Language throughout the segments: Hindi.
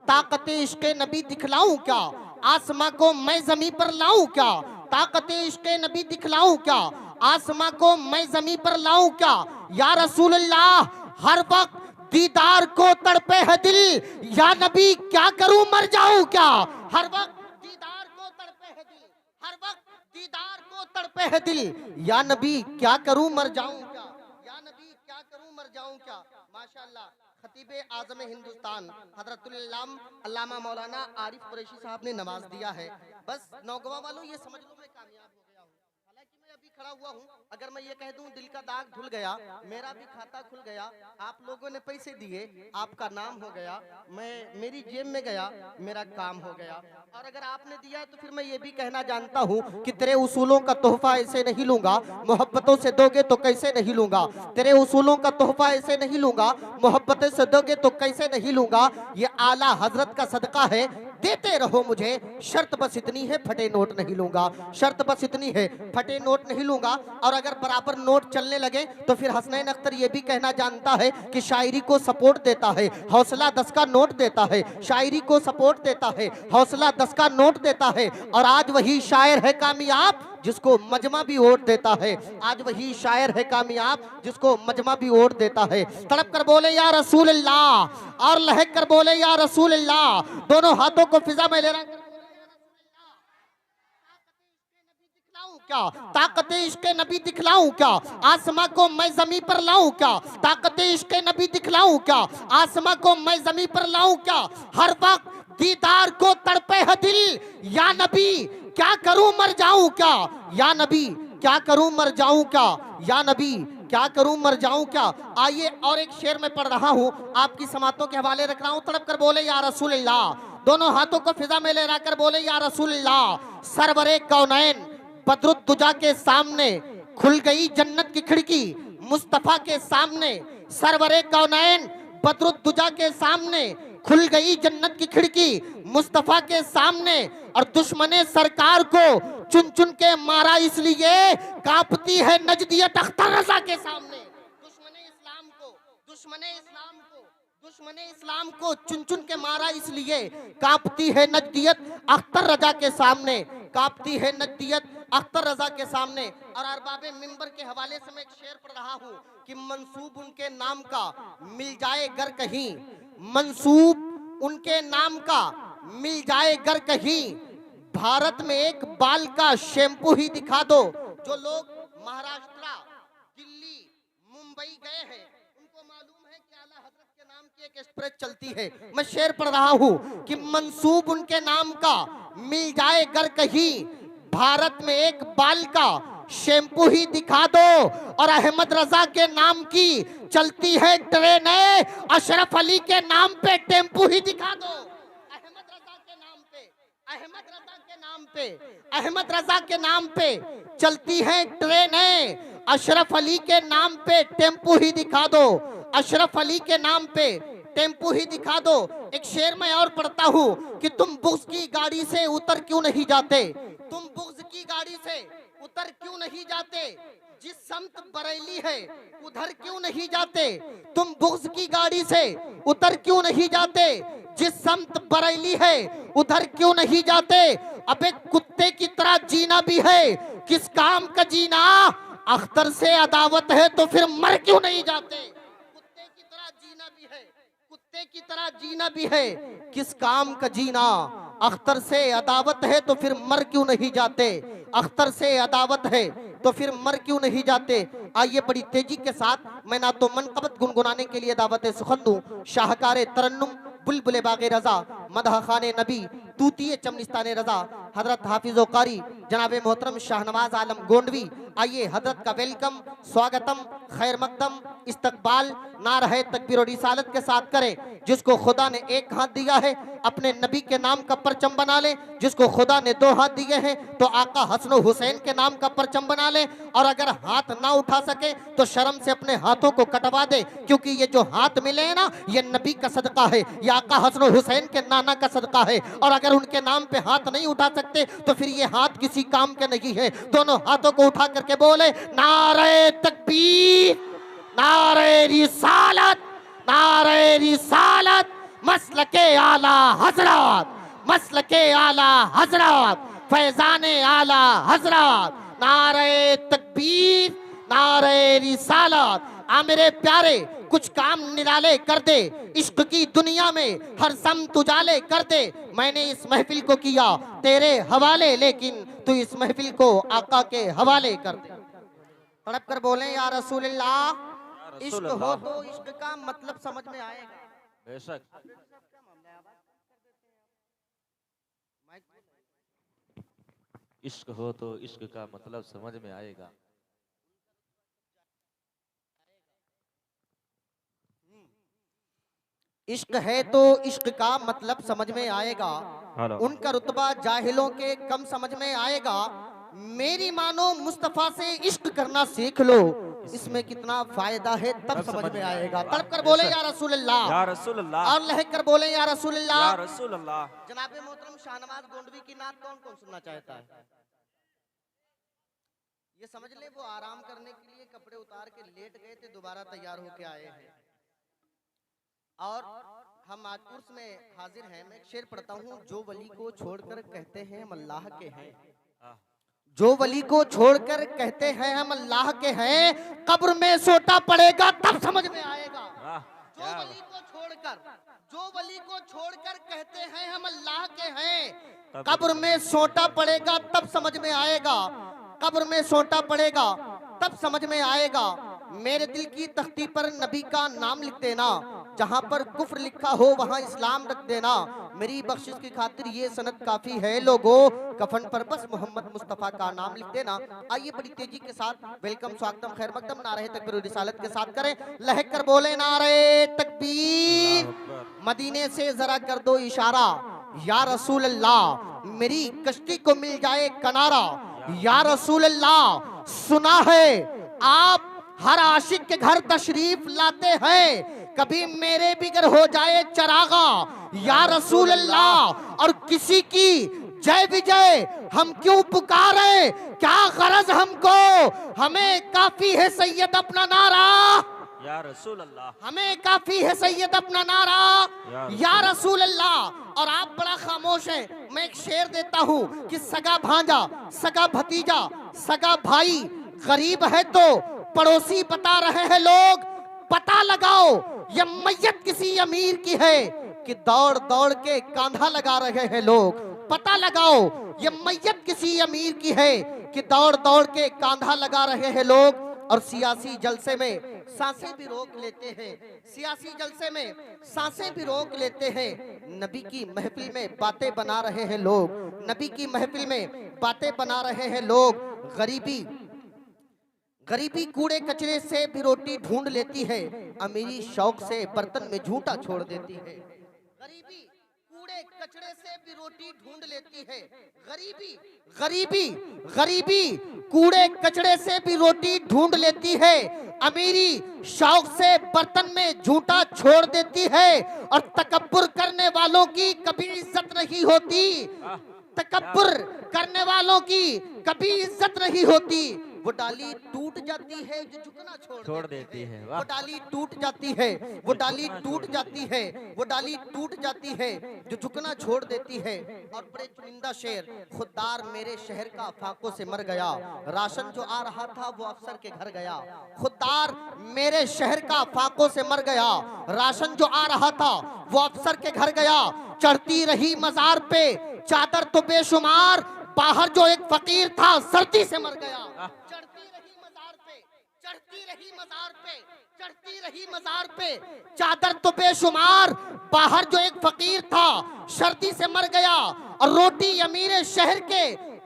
ताकत इश्क नबी दिखलाऊं क्या, आसमां को मैं जमीन पर लाऊं क्या, ताकत इश्क नबी दिखलाऊं क्या, आसमां को मैं जमीन पर लाऊं क्या, या रसूल अल्लाह हर वक्त दीदार को तड़पे है दिल, या नबी क्या करूं मर जाऊं क्या, हर वक्त दीदार को तड़पे है दिल, हर वक्त दीदार को तड़पे है दिल, या नबी क्या करूं मर जाऊं क्या, या नबी क्या करूं मर जाऊं क्या। माशाअल्लाह खतीबे आज़म हिंदुस्तान हजरतुल अल्लामा मौलाना आरिफ कुरैशी साहब ने नवाज दिया है। बस नौगवा वालों ये समझ लो मैं कामयाब हो गया हूँ। हालांकि मैं अभी खड़ा हुआ हूँ, अगर मैं ये कह दूं दिल का दाग धुल गया, मेरा भी खाता खुल गया, आप लोगों ने पैसे दिए, आपका नाम हो गया, मैं मेरी जेब में गया, मेरा काम हो गया। और अगर आपने दिया है तो फिर मैं ये भी कहना जानता हूँ कि तेरे उसूलों का तोहफा ऐसे नहीं लूंगा, मोहब्बतों से दोगे तो कैसे नहीं लूंगा, तेरे उसूलों का तोहफा ऐसे नहीं लूंगा, मोहब्बतें से दोगे तो कैसे नहीं लूंगा। ये आला हजरत का सदका है, देते रहो मुझे, शर्त बस इतनी है फटे नोट नहीं लूंगा, शर्त बस इतनी है फटे नोट नहीं लूंगा। और अगर बराबर नोट चलने लगे तो फिर हसनैन अख्तर ये भी कहना जानता है कि शायरी को सपोर्ट देता है, हौसला 10 का नोट देता है, शायरी को सपोर्ट देता है, हौसला 10 का नोट देता है। और आज वही शायर है कामयाब जिसको मजमा भी वोट देता है, आज वही शायर है कामयाब जिसको मजमा भी वोट देता है। तड़प कर बोले या रसूल अल्लाह और लहक कर बोले या रसूल अल्लाह, दोनों हाथों को फिजा में ले रहा क्या, ताकत इश्क नबी दिखलाऊं क्या, आसमां को मैं जमीन पर लाऊं क्या, ताकत इश्क नबी दिखलाऊं क्या, आसमां को मैं जमीन पर लाऊं क्या, हर वक्त दीदार को तड़पे है दिल, या नबी क्या करूं मर जाऊं क्या, या नबी क्या करूं मर जाऊं क्या, या नबी क्या करूं मर जाऊं क्या। आइए और एक शेर में पढ़ रहा हूं, आपकी समातों के हवाले रख रहा हूं। तड़प कर बोले या रसूल अल्लाह, दोनों हाथों को फिजा में ले रहा कर बोले या रसूल अल्लाह, सरवरे कौनैन बदरुद्दुजा के सामने खुल गई जन्नत की खिड़की, मुस्तफा के सामने सरवरे कौनैन बदरुद्दुजा के सामने खुल गई जन्नत की खिड़की, मुस्तफा के सामने। और दुश्मने सरकार को चुन चुन के मारा इसलिए कांपती है नजदियत अख्तर रजा के सामने, दुश्मने इस्लाम को, दुश्मने इस्लाम को, दुश्मने इस्लाम को चुन चुन के मारा इसलिए कांपती है नजदियत अख्तर रजा के सामने, कांपती है नजदियत अख्तर रजा के सामने। और अरबाबे मिंबर के हवाले से मैं एक शेर पढ़ रहा हूँ कि मंसूब उनके नाम का मिल जाए घर कहीं, मंसूब उनके नाम का मिल जाए घर कहीं, भारत में एक बाल का शैम्पू ही दिखा दो। जो लोग महाराष्ट्र, दिल्ली, मुंबई गए हैं उनको मालूम है कि आला हजरत के नाम की एक एक्सप्रेस चलती है। मैं शेर पढ़ रहा हूँ कि मंसूब उनके नाम का मिल जाए घर कहीं, भारत में एक बाल का शैम्पू ही दिखा दो। और अहमद रजा के नाम की चलती है ट्रेन, अशरफ अली के नाम पे टेम्पू ही दिखा दो। अहमद रजा के नाम पे, अहमद रजा के नाम पे, अहमद रजा के नाम पे चलती है ट्रेन, अशरफ अली के नाम पे टेम्पू ही दिखा दो, अशरफ अली के नाम पे टेम्पू ही दिखा दो। एक शेर में और पढ़ता हूँ कि तुम बुग़्ज़ की गाड़ी से उतर क्यों नहीं जाते, तुम बुग़्ज़ की गाड़ी से उतर क्यों नहीं जाते, जिस समत बरेली है उधर क्यों नहीं जाते, तुम बुग़्ज़ की गाड़ी से उतर क्यों नहीं जाते, जिस समत बरेली है उधर क्यों नहीं जाते। अबे कुत्ते की तरह जीना भी है किस काम का जीना, अख्तर से अदावत है तो फिर मर क्यों नहीं जाते। कुत्ते की तरह जीना भी है, कुत्ते की तरह जीना भी है किस काम का जीना, अख्तर से अदावत है तो फिर मर क्यों नहीं जाते, अख्तर से अदावत है तो फिर मर क्यों नहीं जाते। आइए बड़ी तेजी के साथ मैं ना तो मनकबत गुनगुनाने के लिए दावत सुखन दूं। शाहकार तरन्नुम बुलबुल बागे रजा, मदह खाने नबी, तूतिए चमनिस्तान रजा, हजरत हाफिज़ कारी जनाब मोहतरम शाहनवाज आलम गोंडवी। आइए हजरत का वेलकम, स्वागतम, खैर मकदम, इस्तकबाल नारहे तकबीर और रिसालत के साथ करें। जिसको खुदा ने एक हाथ दिया है अपने नबी के नाम का परचम बना ले, जिसको खुदा ने 2 हाथ दिए हैं तो आका हसन हुसैन के नाम का परचम बना ले। और अगर हाथ ना उठा सके तो शर्म से अपने हाथों को कटवा दे, क्योंकि ये जो हाथ मिले हैं ना ये नबी का सदका है, ये आका हसन हुसैन के नाना का सदका है। और अगर उनके नाम पे हाथ नहीं उठा सकते तो फिर ये हाथ किसी काम के नहीं है। दोनों हाथों को उठा करके बोले नारे तकबीर, नारे रिसालत, नारे रिसालत, मसलके आला हजरत, मसलके आला हजरत, फैजाने आला हजरत, नारे तकबीर, नारे रिसालत। आ मेरे प्यारे कुछ काम निराले कर दे, इश्क की दुनिया में हर समत उजाले कर दे। मैंने इस महफिल को किया तेरे हवाले, लेकिन तू इस महफिल को आका के हवाले कर दे। तड़प कर बोले या रसूलल्लाह, इश्क हो तो इश्क का मतलब समझ में आएगा। बेशक। इश्क हो तो इश्क का मतलब समझ में आएगा। इश्क है तो इश्क का मतलब समझ में आएगा, उनका रुतबा जाहिलों के कम समझ में आएगा। मेरी मानो मुस्तफा से इश्क करना सीख लो, इसमें कितना फायदा है तब समझ में आएगा। तड़प कर बोले या रसूल अल्लाह, या रसूल अल्लाह, और लहक कर बोले या रसूल अल्लाह, या रसूल अल्लाह। जनाबे मोहतरम शाहनवाज गोंडवी की नात कौन कौन सुनना चाहता है? ये समझ ले वो आराम करने के लिए कपड़े उतार के लेट गए थे, दोबारा तैयार होके आए हैं। और हम आज उर्स में हाजिर हैं। मैं एक शेर पढ़ता हूँ, जो वली को छोड़कर कहते हैं हम अल्लाह के हैं, जो वली को छोड़कर कहते हैं हम अल्लाह के हैं, कब्र में सोटा पड़ेगा तब समझ में आएगा। जो वली को छोड़कर, जो वली को छोड़कर कहते हैं हम अल्लाह के हैं, कब्र में सोटा पड़ेगा तब समझ में आएगा, कब्र में सोटा पड़ेगा तब समझ में आएगा। मेरे दिल की तख्ती पर नबी का नाम लिख देना, जहाँ पर कुफ्र लिखा हो वहाँ इस्लाम रख देना। मेरी बख्शिश की खातिर ये सनद काफी है लोगों, कफन पर बस मोहम्मद मुस्तफा का नाम लिख देना। आइए बड़ी तेजी के साथ वेलकम, स्वागतम, खैर मकदम, नारे तकबीर रिसालत के साथ करें। लहक कर बोले नारे तकबीर। मदीने से जरा कर दो इशारा, या रसूल अल्लाह मेरी कश्ती को मिल जाए किनारा। या रसूल अल्लाह सुना है आप हर आशिक के घर तशरीफ लाते हैं, कभी मेरे भी घर हो जाए चरागा। या रसूल अल्लाह और किसी की जय विजय हम क्यों पुकारे, क्या गरज हमको, हमें काफी है सैयद अपना नारा। या रसूल अल्लाह, हमें काफी है सैयद अपना नारा। या रसूल अल्लाह। और आप बड़ा खामोश हैं, मैं एक शेर देता हूँ कि सगा भांजा, सगा भतीजा, सगा भाई गरीब है तो पड़ोसी बता रहे हैं लोग। पता लगाओ ये मैयत किसी अमीर की है कि दौड़ दौड़ के कांधा लगा रहे हैं लोग। पता लगाओ ये मैयत किसी अमीर की है कि दौड़ दौड़ के कांधा लगा रहे हैं लोग। और सियासी जलसे में सांसें भी रोक लेते हैं, सियासी जलसे में सांसें भी रोक लेते हैं। नबी की महफिल में बातें बना रहे हैं लोग, नबी की महफिल में बातें बना रहे हैं लोग। गरीबी, गरीबी कूड़े कचरे से भी रोटी ढूंढ लेती है, अमीरी शौक से बर्तन में झूठा छोड़ देती है। गरीबी कूड़े कचरे से भी रोटी ढूंढ लेती है, गरीबी, गरीबी, गरीबी कूड़े कचरे से भी रोटी ढूंढ लेती है, अमीरी शौक से बर्तन में झूठा छोड़ देती है। और तकब्बुर करने वालों की कभी इज्जत नहीं होती, तकब्बुर करने वालों की कभी इज्जत नहीं होती। वो डाली टूट जाती है जो झुकना छोड़ देती है। वो डाली टूट जाती है, वो डाली टूट जाती है, वो डाली टूट जाती है जो झुकना छोड़ देती है। और बड़े चुनिंदा शेर, खुददार मेरे शहर का फाकों से मर गया, राशन जो आ रहा था वो अफसर के घर गया। खुददार मेरे शहर का फाकों से मर गया, राशन जो आ रहा था वो अफसर के घर गया। चढ़ती रही मजार पे चादर तो बेशुमार, बाहर जो एक फकीर था सर्दी से मर गया। चढ़ती रही मजार पे, चढ़ती रही मजार पे, चढ़ती रही मजार पे चादर तो बेशुमार, बाहर जो एक फकीर था सर्दी से मर गया। और रोटी अमीर शहर के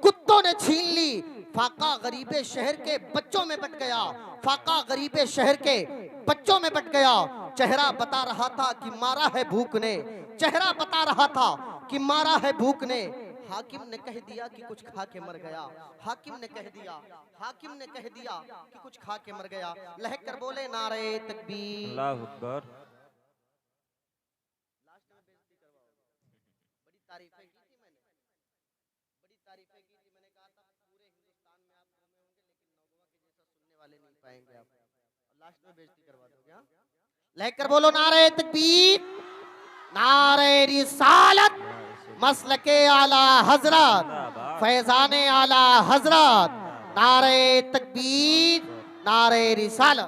कुत्तों ने छीन ली, फाका गरीबे शहर के बच्चों में बट गया, फाका गरीबे शहर के बच्चों में बट गया। चेहरा बता रहा था कि मारा है भूख ने, चेहरा बता रहा था कि मारा है भूख ने। हाकिम ने कह दिया कि कुछ खा के मर गया, हाकिम ने कह दिया, हाकिम ने कह दिया कि कुछ खा के मर गया। लहक कर बोले नारे तकबीर, अल्लाहु अकबर। बड़ी तारीफें की थी मैंने, बड़ी तारीफें की थी। मैंने कहा था पूरे हिंदुस्तान में आप घूमे होंगे लेकिन नौगवा के जैसा सुनने वाले नहीं पाएंगे आप। लास्ट में बेइज्जती करवा दोगे। लहक कर बोलो नारे तकबीर, नारे रिसालत मसलके आला हजरत फैजाने आला हजरत नारे तकबीर नारे रिसालत।